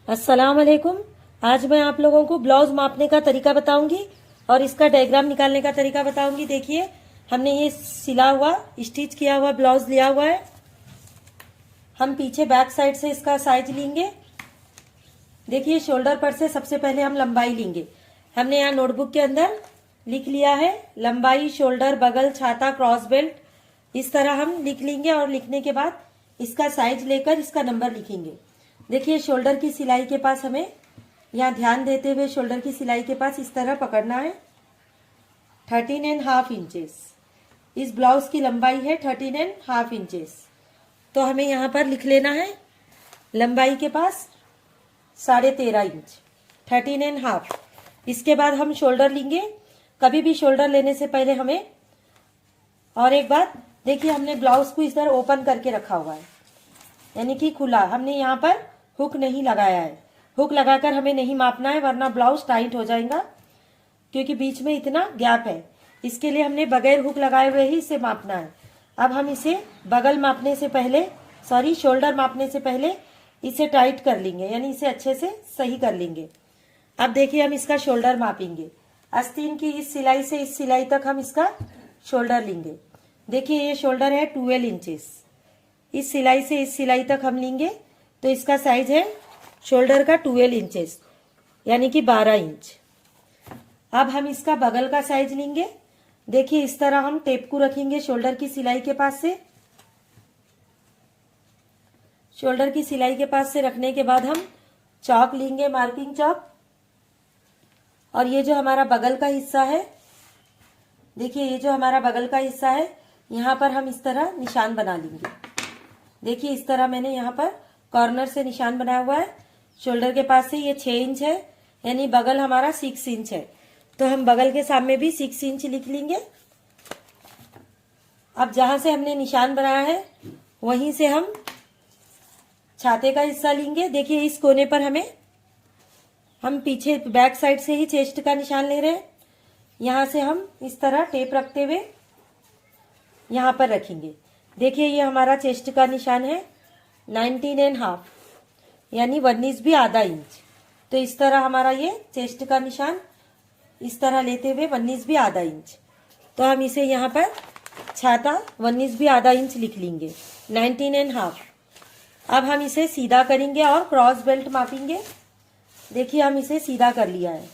अस्सलाम वालेकुम। आज मैं आप लोगों को ब्लाउज मापने का तरीका बताऊंगी और इसका डायग्राम निकालने का तरीका बताऊंगी। देखिए, हमने ये सिला हुआ स्टिच किया हुआ ब्लाउज लिया हुआ है। हम पीछे बैक साइड से इसका साइज लेंगे। देखिए, शोल्डर पर से सबसे पहले हम लंबाई लेंगे। हमने यहाँ नोटबुक के अंदर लिख लिया है लंबाई, शोल्डर, बगल, छाता, क्रॉस बेल्ट। इस तरह हम लिख लेंगे और लिखने के बाद इसका साइज लेकर इसका नंबर लिखेंगे। देखिए, शोल्डर की सिलाई के पास हमें यहाँ ध्यान देते हुए शोल्डर की सिलाई के पास इस तरह पकड़ना है। 13.5 इंचेस इस ब्लाउज की लंबाई है। 13.5 इंचेस तो हमें यहाँ पर लिख लेना है लंबाई के पास 13.5 इंच, 13.5। इसके बाद हम शोल्डर लेंगे। कभी भी शोल्डर लेने से पहले हमें और एक बात, देखिए हमने ब्लाउज को इस तरह ओपन करके रखा हुआ है, यानी कि खुला। हमने यहाँ पर हुक नहीं लगाया है। हुक लगाकर हमें नहीं मापना है, वरना ब्लाउज टाइट हो जाएगा, क्योंकि बीच में इतना गैप है। इसके लिए हमने बगैर हुक लगाए हुए ही इसे मापना है। अब हम इसे बगल मापने से पहले, शोल्डर मापने से पहले इसे टाइट कर लेंगे, यानी इसे अच्छे से सही कर लेंगे। अब देखिए, हम इसका शोल्डर मापेंगे। आस्तीन की इस सिलाई से इस सिलाई तक हम इसका शोल्डर लेंगे। देखिए, ये शोल्डर है 12 इंचेस। इस सिलाई से इस सिलाई तक हम लेंगे तो इसका साइज है शोल्डर का 12 इंचेस, यानी कि 12 इंच। अब हम इसका बगल का साइज लेंगे। देखिए, इस तरह हम टेप को रखेंगे शोल्डर की सिलाई के पास से। शोल्डर की सिलाई के पास से रखने के बाद हम चौक लेंगे, मार्किंग चौक। और ये जो हमारा बगल का हिस्सा है, देखिए ये जो हमारा बगल का हिस्सा है, यहाँ पर हम इस तरह निशान बना लेंगे। देखिए, इस तरह मैंने यहाँ पर कॉर्नर से निशान बनाया हुआ है। शोल्डर के पास से ये 6 इंच है, यानी बगल हमारा 6 इंच है, तो हम बगल के सामने भी 6 इंच लिख लेंगे। अब जहां से हमने निशान बनाया है वहीं से हम छाते का हिस्सा लेंगे। देखिए, इस कोने पर हम पीछे बैक साइड से ही चेस्ट का निशान ले रहे हैं। यहां से हम इस तरह टेप रखते हुए यहां पर रखेंगे। देखिए, ये हमारा चेस्ट का निशान है 19.5, यानी 19 भी आधा इंच। तो इस तरह हमारा ये चेस्ट का निशान इस तरह लेते हुए 19 भी आधा इंच, तो हम इसे यहाँ पर छाता 19 भी आधा इंच लिख लेंगे, 19.5। अब हम इसे सीधा करेंगे और क्रॉस बेल्ट मापेंगे। देखिए, हम इसे सीधा कर लिया है।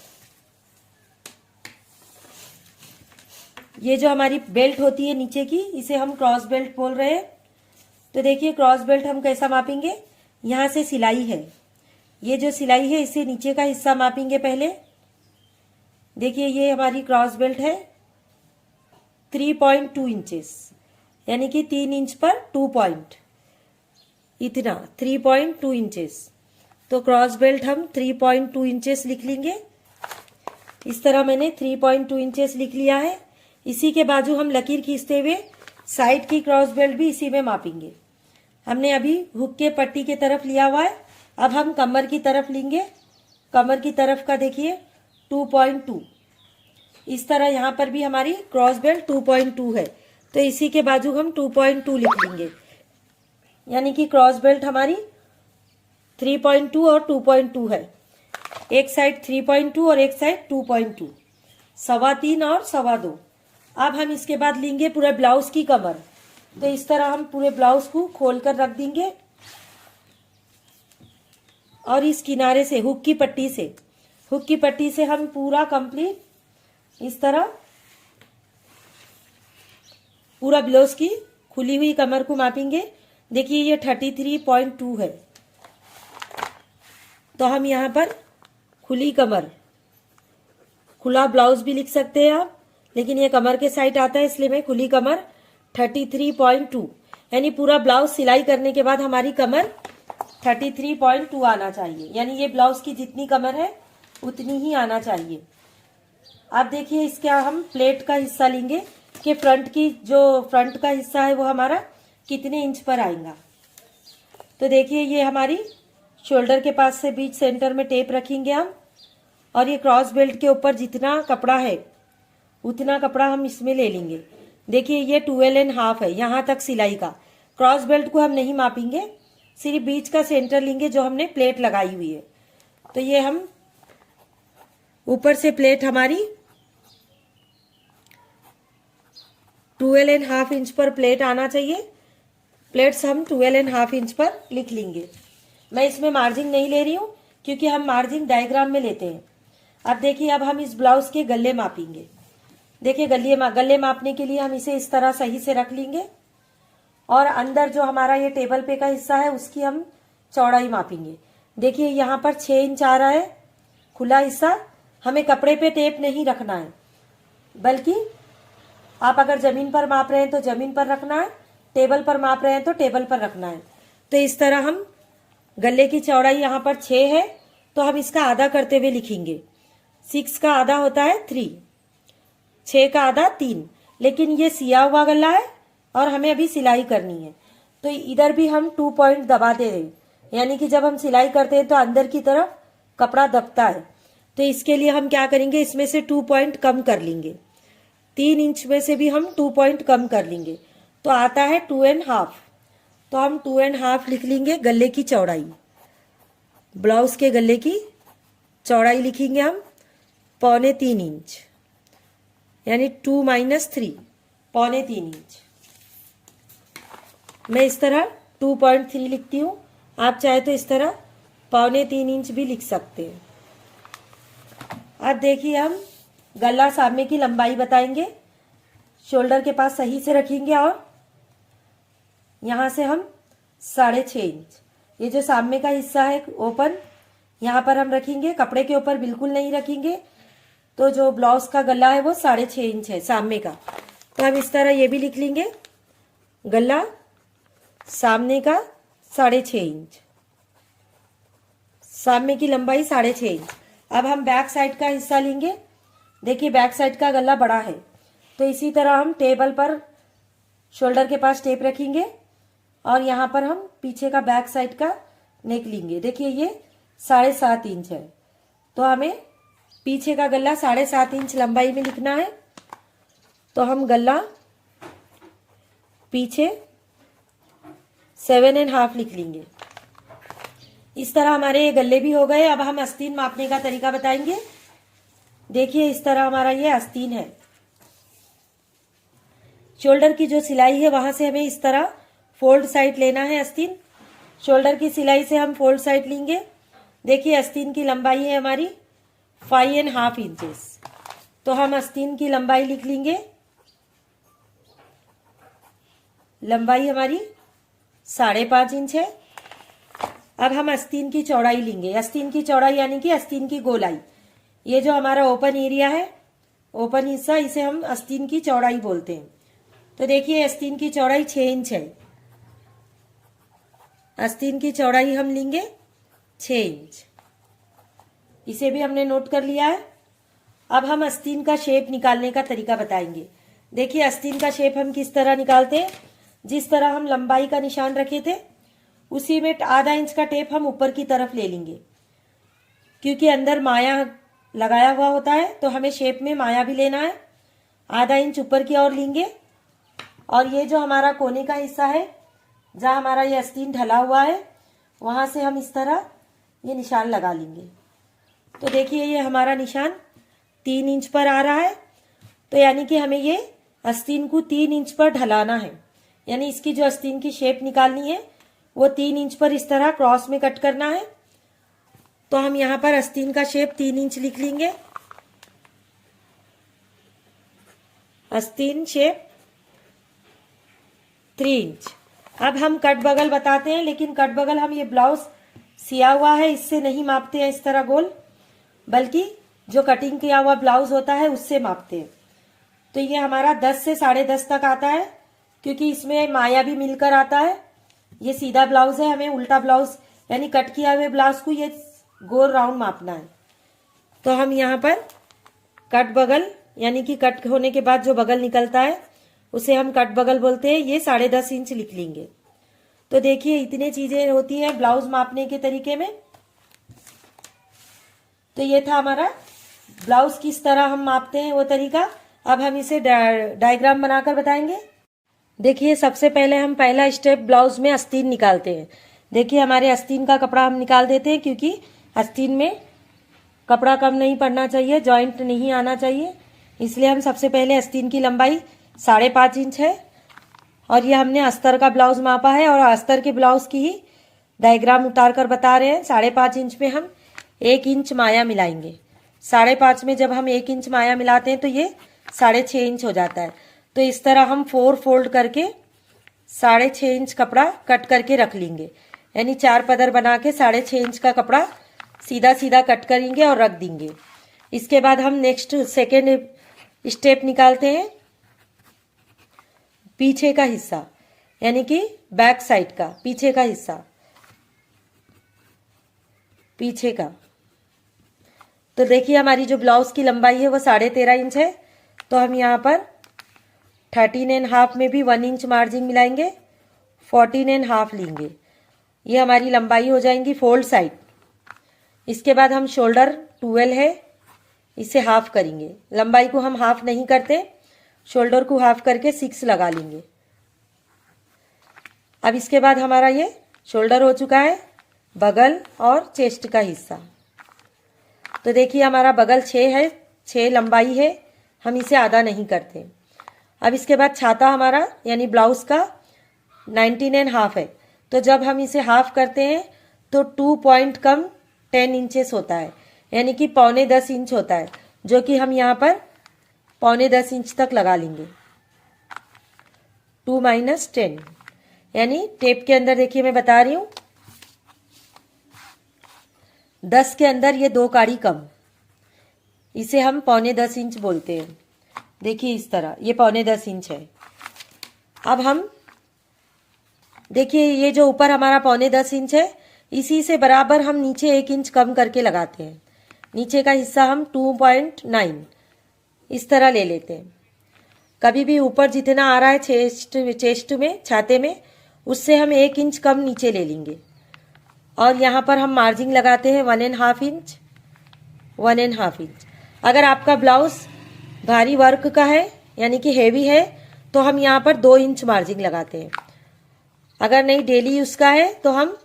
ये जो हमारी बेल्ट होती है नीचे की, इसे हम क्रॉस बेल्ट बोल रहे हैं। तो देखिए, क्रॉस बेल्ट हम कैसा मापेंगे, यहाँ से सिलाई है, ये जो सिलाई है इससे नीचे का हिस्सा मापेंगे पहले। देखिए, ये हमारी क्रॉस बेल्ट है 3.2 इंचेस, यानी कि 3 इंच पर 2 पॉइंट, इतना 3.2 इंचेस। तो क्रॉस बेल्ट हम 3.2 इंचेस लिख लेंगे। इस तरह मैंने 3.2 इंचेस लिख लिया है। इसी के बाजू हम लकीर खींचते हुए साइड की क्रॉस बेल्ट भी इसी में मापेंगे। हमने अभी हुक के पट्टी की तरफ लिया हुआ है, अब हम कमर की तरफ लेंगे। कमर की तरफ का देखिए 2.2, इस तरह यहाँ पर भी हमारी क्रॉस बेल्ट 2.2 है, तो इसी के बाजू हम 2.2 लिख लेंगे, यानी कि क्रॉस बेल्ट हमारी 3.2 और 2.2 है। एक साइड 3.2 और एक साइड 2.2, 3.25 और 2.25। अब हम इसके बाद लेंगे पूरे ब्लाउज की कमर। तो इस तरह हम पूरे ब्लाउज को खोलकर रख देंगे और इस किनारे से हुक की पट्टी से हम पूरा कंप्लीट इस तरह पूरा ब्लाउज की खुली हुई कमर को मापेंगे। देखिए, ये 33.2 है, तो हम यहाँ पर खुली कमर, खुला ब्लाउज भी लिख सकते हैं आप, लेकिन ये कमर के साइड आता है इसलिए मैं खुली कमर 33.2, यानी पूरा ब्लाउज सिलाई करने के बाद हमारी कमर 33.2 आना चाहिए, यानी ये ब्लाउज की जितनी कमर है उतनी ही आना चाहिए। अब देखिए, इसका हम प्लेट का हिस्सा लेंगे कि फ्रंट का हिस्सा है वो हमारा कितने इंच पर आएगा। तो देखिए, ये हमारी शोल्डर के पास से बीच सेंटर में टेप रखेंगे हम, और ये क्रॉस बेल्ट के ऊपर जितना कपड़ा है उतना कपड़ा हम इसमें ले लेंगे। देखिए, ये 12.5 है यहाँ तक सिलाई का। क्रॉस बेल्ट को हम नहीं मापेंगे, सिर्फ बीच का सेंटर लेंगे जो हमने प्लेट लगाई हुई है। तो ये हम ऊपर से प्लेट हमारी 12.5 इंच पर प्लेट आना चाहिए। प्लेट्स हम 12.5 इंच पर लिख लेंगे। मैं इसमें मार्जिन नहीं ले रही हूँ क्योंकि हम मार्जिन डायग्राम में लेते हैं। अब देखिए, अब हम इस ब्लाउज के गले मापेंगे। देखिए गले मापने के लिए हम इसे इस तरह सही से रख लेंगे और अंदर जो हमारा ये टेबल पे का हिस्सा है उसकी हम चौड़ाई मापेंगे। देखिए यहाँ पर 6 इंच आ रहा है खुला हिस्सा। हमें कपड़े पे टेप नहीं रखना है, बल्कि आप अगर जमीन पर माप रहे हैं तो जमीन पर रखना है, टेबल पर माप रहे हैं तो टेबल पर रखना है। तो इस तरह हम गले की चौड़ाई यहाँ पर 6 है, तो हम इसका आधा करते हुए लिखेंगे। 6 का आधा होता है 3, 6 का आधा 3। लेकिन ये सिया हुआ गला है और हमें अभी सिलाई करनी है, तो इधर भी हम 2 पॉइंट दबा दे रहे हैं। यानी कि जब हम सिलाई करते हैं तो अंदर की तरफ कपड़ा दबता है, तो इसके लिए हम क्या करेंगे, इसमें से 2 पॉइंट कम कर लेंगे। 3 इंच में से भी हम 2 पॉइंट कम कर लेंगे, तो आता है 2.5। तो हम 2.5 लिख लेंगे गले की चौड़ाई। ब्लाउज के गले की चौड़ाई लिखेंगे हम 3.25 इंच, यानी 2 - 3, 3.25 इंच। मैं इस तरह 2.3 लिखती हूँ, आप चाहे तो इस तरह 3.25 इंच भी लिख सकते हैं। अब देखिए, हम गला सामने की लंबाई बताएंगे। शोल्डर के पास सही से रखेंगे और यहाँ से हम 6.5 इंच, ये जो सामने का हिस्सा है ओपन, यहाँ पर हम रखेंगे। कपड़े के ऊपर बिल्कुल नहीं रखेंगे। तो जो ब्लाउज का गला है वो 6.5 इंच है सामने का, तो हम इस तरह ये भी लिख लेंगे, गला सामने का 6.5 इंच, सामने की लंबाई 6.5 इंच। अब हम बैक साइड का हिस्सा लेंगे। देखिए बैक साइड का गला बड़ा है, तो इसी तरह हम टेबल पर शोल्डर के पास टेप रखेंगे और यहाँ पर हम पीछे का बैक साइड का नेक लेंगे। देखिए ये 7.5 इंच है, तो हमें पीछे का गला 7.5 इंच लंबाई में लिखना है। तो हम गला पीछे 7.5 लिख लेंगे। इस तरह हमारे ये गले भी हो गए। अब हम आस्तीन मापने का तरीका बताएंगे। देखिए इस तरह हमारा ये आस्तीन है। शोल्डर की जो सिलाई है वहां से हमें इस तरह फोल्ड साइड लेना है आस्तीन। शोल्डर की सिलाई से हम फोल्ड साइड लेंगे। देखिए आस्तीन की लंबाई है हमारी 5.5 इंचेस, तो हम आस्तीन की लंबाई लिख लेंगे। लंबाई हमारी 5.5 इंच है। अब हम आस्तीन की चौड़ाई लेंगे। आस्तीन की चौड़ाई यानी कि आस्तीन की गोलाई, ये जो हमारा ओपन एरिया है, ओपन हिस्सा, इसे हम आस्तीन की चौड़ाई बोलते हैं। तो देखिए आस्तीन की चौड़ाई 6 इंच है। आस्तीन की चौड़ाई हम लेंगे 6 इंच, इसे भी हमने नोट कर लिया है। अब हम आस्तीन का शेप निकालने का तरीका बताएंगे। देखिए आस्तीन का शेप हम किस तरह निकालते हैं। जिस तरह हम लंबाई का निशान रखे थे उसी में आधा इंच का टेप हम ऊपर की तरफ ले लेंगे, क्योंकि अंदर माया लगाया हुआ होता है, तो हमें शेप में माया भी लेना है। आधा इंच ऊपर की ओर लेंगे और ये जो हमारा कोने का हिस्सा है जहां हमारा ये आस्तीन ढला हुआ है, वहां से हम इस तरह ये निशान लगा लेंगे। तो देखिए ये हमारा निशान 3 इंच पर आ रहा है, तो यानी कि हमें ये आस्तीन को 3 इंच पर ढलाना है। यानी इसकी जो आस्तीन की शेप निकालनी है वो 3 इंच पर इस तरह क्रॉस में कट करना है। तो हम यहाँ पर आस्तीन का शेप 3 इंच लिख लेंगे। आस्तीन शेप 3 इंच। अब हम कट बगल बताते हैं, लेकिन कट बगल हम ये ब्लाउज सिया हुआ है इससे नहीं मापते हैं इस तरह गोल, बल्कि जो कटिंग किया हुआ ब्लाउज होता है उससे मापते हैं। तो ये हमारा 10 से 10.5 तक आता है, क्योंकि इसमें माया भी मिलकर आता है। ये सीधा ब्लाउज है, हमें उल्टा ब्लाउज यानी कट किया हुए ब्लाउज को ये गोल राउंड मापना है। तो हम यहाँ पर कट बगल यानी कि कट होने के बाद जो बगल निकलता है उसे हम कट बगल बोलते हैं। ये 10.5 इंच लिख लेंगे। तो देखिए इतनी चीजें होती हैं ब्लाउज मापने के तरीके में। तो ये था हमारा ब्लाउज किस तरह हम मापते हैं वो तरीका। अब हम इसे डायग्राम बनाकर बताएंगे। देखिए सबसे पहले हम पहला स्टेप ब्लाउज में आस्तीन निकालते हैं। देखिए हमारे आस्तीन का कपड़ा हम निकाल देते हैं, क्योंकि आस्तीन में कपड़ा कम नहीं पड़ना चाहिए, जॉइंट नहीं आना चाहिए, इसलिए हम सबसे पहले आस्तीन की लंबाई 5.5 इंच है और ये हमने अस्तर का ब्लाउज मापा है और अस्तर के ब्लाउज की ही डायग्राम उतार कर बता रहे हैं। 5.5 इंच में हम 1 इंच माया मिलाएंगे। 5.5 में जब हम 1 इंच माया मिलाते हैं तो ये 6.5 इंच हो जाता है। तो इस तरह हम 4 फोल्ड करके 6.5 इंच कपड़ा कट करके रख लेंगे, यानी 4 पदर बना के 6.5 इंच का कपड़ा सीधा सीधा कट करेंगे और रख देंगे। इसके बाद हम नेक्स्ट सेकेंड स्टेप निकालते हैं। पीछे का हिस्सा यानी कि बैक साइड का पीछे का हिस्सा, पीछे का। तो देखिए हमारी जो ब्लाउज की लंबाई है वो 13.5 इंच है, तो हम यहाँ पर 13.5 में भी 1 इंच मार्जिन मिलाएंगे, 14.5 लेंगे। ये हमारी लंबाई हो जाएंगी फोल्ड साइड। इसके बाद हम शोल्डर 12 है, इसे हाफ करेंगे। लंबाई को हम हाफ नहीं करते, शोल्डर को हाफ करके 6 लगा लेंगे। अब इसके बाद हमारा ये शोल्डर हो चुका है, बगल और चेस्ट का हिस्सा। तो देखिए हमारा बगल 6 है, 6 लंबाई है, हम इसे आधा नहीं करते। अब इसके बाद छाता हमारा यानी ब्लाउज का 19.5 है, तो जब हम इसे हाफ करते हैं तो 2 पॉइंट कम 10 इंचेस होता है, यानी कि 9.25 इंच होता है, जो कि हम यहाँ पर 9.25 इंच तक लगा लेंगे। 2 - 10 यानी टेप के अंदर देखिए मैं बता रही हूँ 10 के अंदर ये 2 काड़ी कम, इसे हम 9.25 इंच बोलते हैं। देखिए इस तरह ये 9.25 इंच है। अब हम देखिए ये जो ऊपर हमारा 9.25 इंच है, इसी से बराबर हम नीचे 1 इंच कम करके लगाते हैं। नीचे का हिस्सा हम 2.9 इस तरह ले लेते हैं। कभी भी ऊपर जितना आ रहा है चेस्ट में, छाते में, उससे हम 1 इंच कम नीचे ले लेंगे। और यहाँ पर हम मार्जिन लगाते हैं 1.5 इंच, 1.5 इंच। अगर आपका ब्लाउज भारी वर्क का है यानी कि हेवी है तो हम यहाँ पर 2 इंच मार्जिन लगाते हैं। अगर नहीं डेली यूज का है तो हम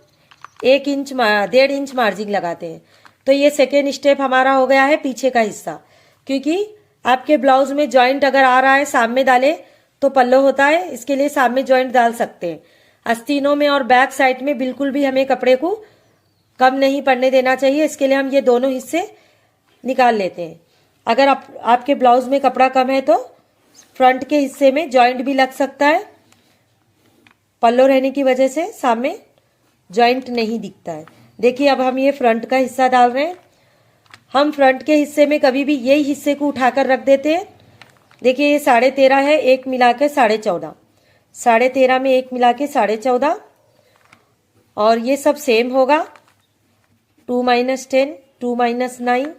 1 इंच 1.5 इंच मार्जिन लगाते हैं। तो ये सेकेंड स्टेप हमारा हो गया है पीछे का हिस्सा, क्योंकि आपके ब्लाउज में जॉइंट अगर आ रहा है सामने डाले तो पल्लो होता है, इसके लिए सामने जॉइंट डाल सकते हैं। आस्तीनों में और बैक साइड में बिल्कुल भी हमें कपड़े को कम नहीं पड़ने देना चाहिए, इसके लिए हम ये दोनों हिस्से निकाल लेते हैं। अगर आपके ब्लाउज में कपड़ा कम है तो फ्रंट के हिस्से में जॉइंट भी लग सकता है, पल्लो रहने की वजह से सामने जॉइंट नहीं दिखता है। देखिए अब हम ये फ्रंट का हिस्सा डाल रहे हैं। हम फ्रंट के हिस्से में कभी भी यही हिस्से को उठाकर रख देते हैं। देखिए ये 13.5 है, 1 मिला के 14.5, 13.5 में 1 मिला के 14.5, और ये सब सेम होगा। 2 - 10, 2 - 9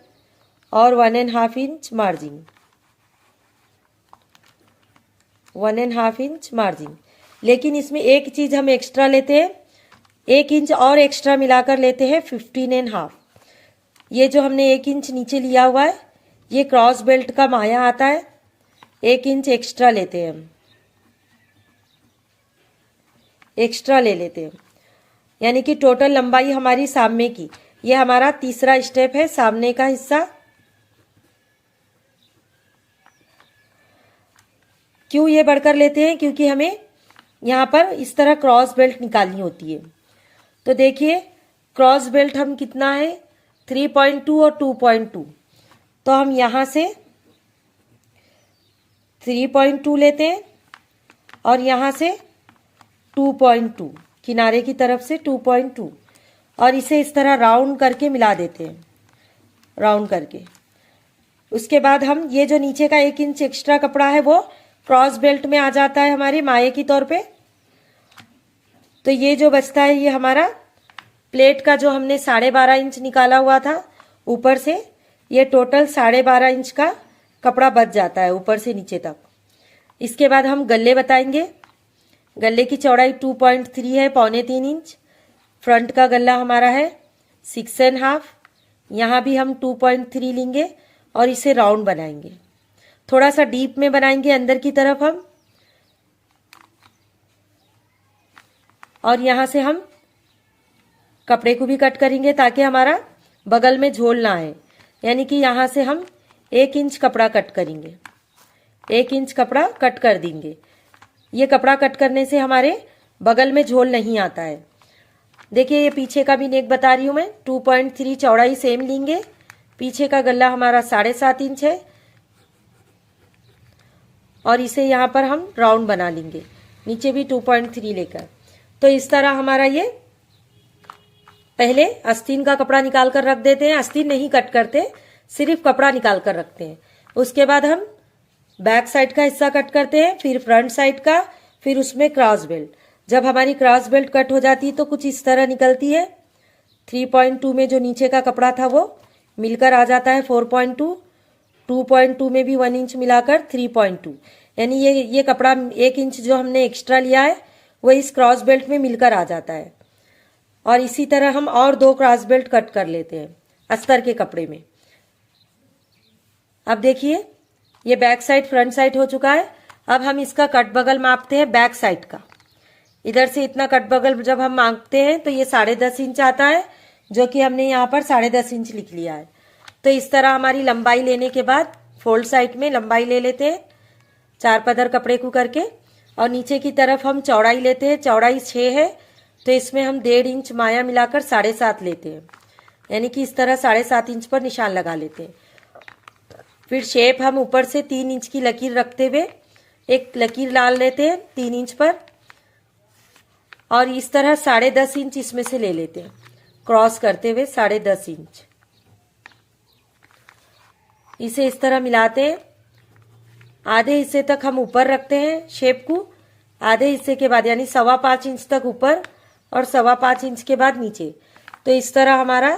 और 1.5 इंच मार्जिन, 1.5 इंच मार्जिन। लेकिन इसमें एक चीज हम एक्स्ट्रा लेते हैं, 1 इंच और एक्स्ट्रा मिलाकर लेते हैं 15.5। ये जो हमने 1 इंच नीचे लिया हुआ है ये क्रॉस बेल्ट का माया आता है, 1 इंच एक्स्ट्रा लेते हैं हम, एक्स्ट्रा ले लेते हैं। यानी कि टोटल लंबाई हमारी सामने की, ये हमारा तीसरा स्टेप है, सामने का हिस्सा। क्यों ये बढ़कर लेते हैं? क्योंकि हमें यहाँ पर इस तरह क्रॉस बेल्ट निकालनी होती है। तो देखिए क्रॉस बेल्ट हम कितना है 3.2 और 2.2, तो हम यहाँ से 3.2 लेते हैं और यहाँ से 2.2, किनारे की तरफ से 2.2, और इसे इस तरह राउंड करके मिला देते हैं, राउंड करके। उसके बाद हम ये जो नीचे का 1 इंच एक्स्ट्रा कपड़ा है वो क्रॉस बेल्ट में आ जाता है हमारे माये की तौर पे। तो ये जो बचता है ये हमारा प्लेट का जो हमने 12.5 इंच निकाला हुआ था ऊपर से, ये टोटल 12.5 इंच का कपड़ा बच जाता है ऊपर से नीचे तक। इसके बाद हम गले बताएंगे। गले की चौड़ाई 2.3 है, 2.25 इंच। फ्रंट का गला हमारा है 6.5, यहाँ भी हम 2.3 लेंगे और इसे राउंड बनाएंगे। थोड़ा सा डीप में बनाएंगे अंदर की तरफ हम, और यहाँ से हम कपड़े को भी कट करेंगे ताकि हमारा बगल में झोल ना आए, यानी कि यहाँ से हम 1 इंच कपड़ा कट करेंगे, 1 इंच कपड़ा कट कर देंगे। ये कपड़ा कट करने से हमारे बगल में झोल नहीं आता है। देखिए ये पीछे का भी नेक बता रही हूँ मैं, 2.3 चौड़ाई सेम लेंगे। पीछे का गला हमारा 7.5 इंच है और इसे यहाँ पर हम राउंड बना लेंगे, नीचे भी 2.3 लेकर। तो इस तरह हमारा ये, पहले आस्तीन का कपड़ा निकाल कर रख देते हैं, आस्तीन नहीं कट करते, सिर्फ कपड़ा निकाल कर रखते हैं। उसके बाद हम बैक साइड का हिस्सा कट करते हैं, फिर फ्रंट साइड का, फिर उसमें क्रॉस बेल्ट। जब हमारी क्रॉस बेल्ट कट हो जाती है तो कुछ इस तरह निकलती है। 3.2 में जो नीचे का कपड़ा था वो मिलकर आ जाता है 4.2, 2.2 में भी 1 इंच मिलाकर 3.2, यानी ये कपड़ा 1 इंच जो हमने एक्स्ट्रा लिया है वो इस क्रॉस बेल्ट में मिलकर आ जाता है। और इसी तरह हम और 2 क्रॉस बेल्ट कट कर लेते हैं अस्तर के कपड़े में। अब देखिए ये बैक साइड फ्रंट साइड हो चुका है। अब हम इसका कट बगल मापते हैं बैक साइड का। इधर से इतना कट बगल जब हम मापते हैं तो ये 10.5 इंच आता है, जो कि हमने यहाँ पर 10.5 इंच लिख लिया है। तो इस तरह हमारी लंबाई लेने के बाद फोल्ड साइड में लंबाई ले लेते हैं 4 पदर कपड़े को करके, और नीचे की तरफ हम चौड़ाई लेते हैं। चौड़ाई 6 है तो इसमें हम 1.5 इंच माया मिलाकर 7.5 लेते हैं, यानी कि इस तरह 7.5 इंच पर निशान लगा लेते हैं। फिर शेप हम ऊपर से 3 इंच की लकीर रखते हुए एक लकीर डाल लेते हैं 3 इंच पर, और इस तरह 10.5 इंच इसमें से ले लेते हैं, क्रॉस करते हुए 10.5 इंच। इसे इस तरह मिलाते हैं। आधे हिस्से तक हम ऊपर रखते हैं शेप को, आधे हिस्से के बाद यानी 5.25 इंच तक ऊपर और 5.25 इंच के बाद नीचे। तो इस तरह हमारा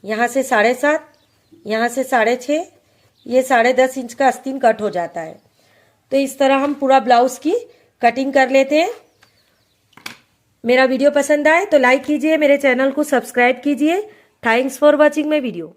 यहाँ से 7.5, यहाँ से 6.5, ये 10.5 इंच का आस्तीन कट हो जाता है। तो इस तरह हम पूरा ब्लाउज की कटिंग कर लेते हैं। मेरा वीडियो पसंद आए तो लाइक कीजिए, मेरे चैनल को सब्सक्राइब कीजिए। Thanks for watching my video.